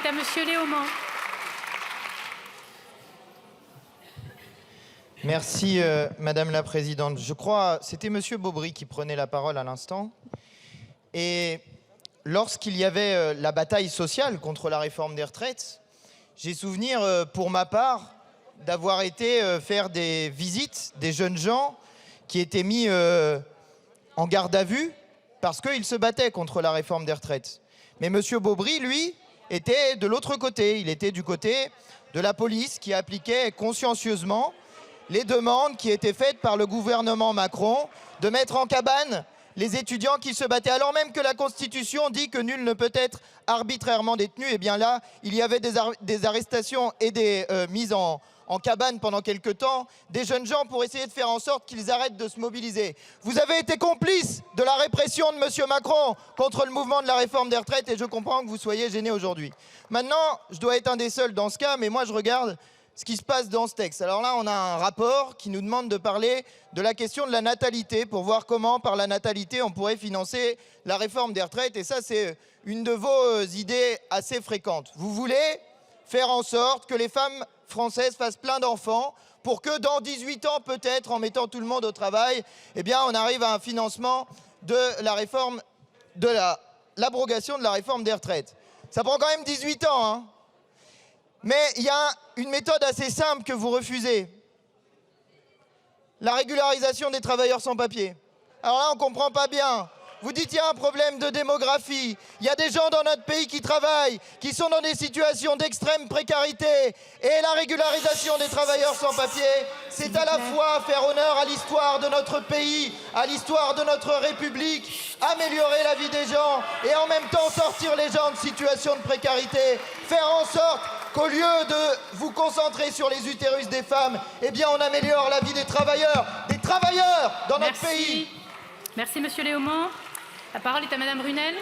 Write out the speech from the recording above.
est à Monsieur Léaumont. Merci, Madame la Présidente. Je crois que c'était Monsieur Beaubry qui prenait la parole à l'instant. Et lorsqu'il y avait la bataille sociale contre la réforme des retraites, j'ai souvenir, pour ma part, d'avoir été faire des visites des jeunes gens qui étaient mis en garde à vue parce qu'ils se battaient contre la réforme des retraites. Mais Monsieur Beaubry, lui, était de l'autre côté. Il était du côté de la police qui appliquait consciencieusement les demandes qui étaient faites par le gouvernement Macron de mettre en cabane les étudiants qui se battaient. Alors même que la Constitution dit que nul ne peut être arbitrairement détenu, et bien là, il y avait des arrestations et des mises en cabane pendant quelque temps des jeunes gens pour essayer de faire en sorte qu'ils arrêtent de se mobiliser. Vous avez été complice de la répression de M. Macron contre le mouvement de la réforme des retraites et je comprends que vous soyez gêné aujourd'hui. Maintenant, je dois être un des seuls dans ce cas, mais moi je regarde ce qui se passe dans ce texte. Alors là, on a un rapport qui nous demande de parler de la question de la natalité pour voir comment, par la natalité, on pourrait financer la réforme des retraites. Et ça, c'est une de vos idées assez fréquentes. Vous voulez faire en sorte que les femmes françaises fassent plein d'enfants pour que dans 18 ans, peut-être, en mettant tout le monde au travail, eh bien, on arrive à un financement de la réforme, de l'abrogation de la réforme des retraites. Ça prend quand même 18 ans, hein. Mais il y a une méthode assez simple que vous refusez. La régularisation des travailleurs sans papier. Alors là, on ne comprend pas bien. Vous dites qu'il y a un problème de démographie. Il y a des gens dans notre pays qui travaillent, qui sont dans des situations d'extrême précarité. Et la régularisation des travailleurs sans papier, c'est à la fois faire honneur à l'histoire de notre pays, à l'histoire de notre République, améliorer la vie des gens et en même temps sortir les gens de situations de précarité, faire en sorte qu'au lieu de vous concentrer sur les utérus des femmes, eh bien on améliore la vie des travailleurs dans notre pays. Merci Monsieur Léaumont. La parole est à Madame Runel.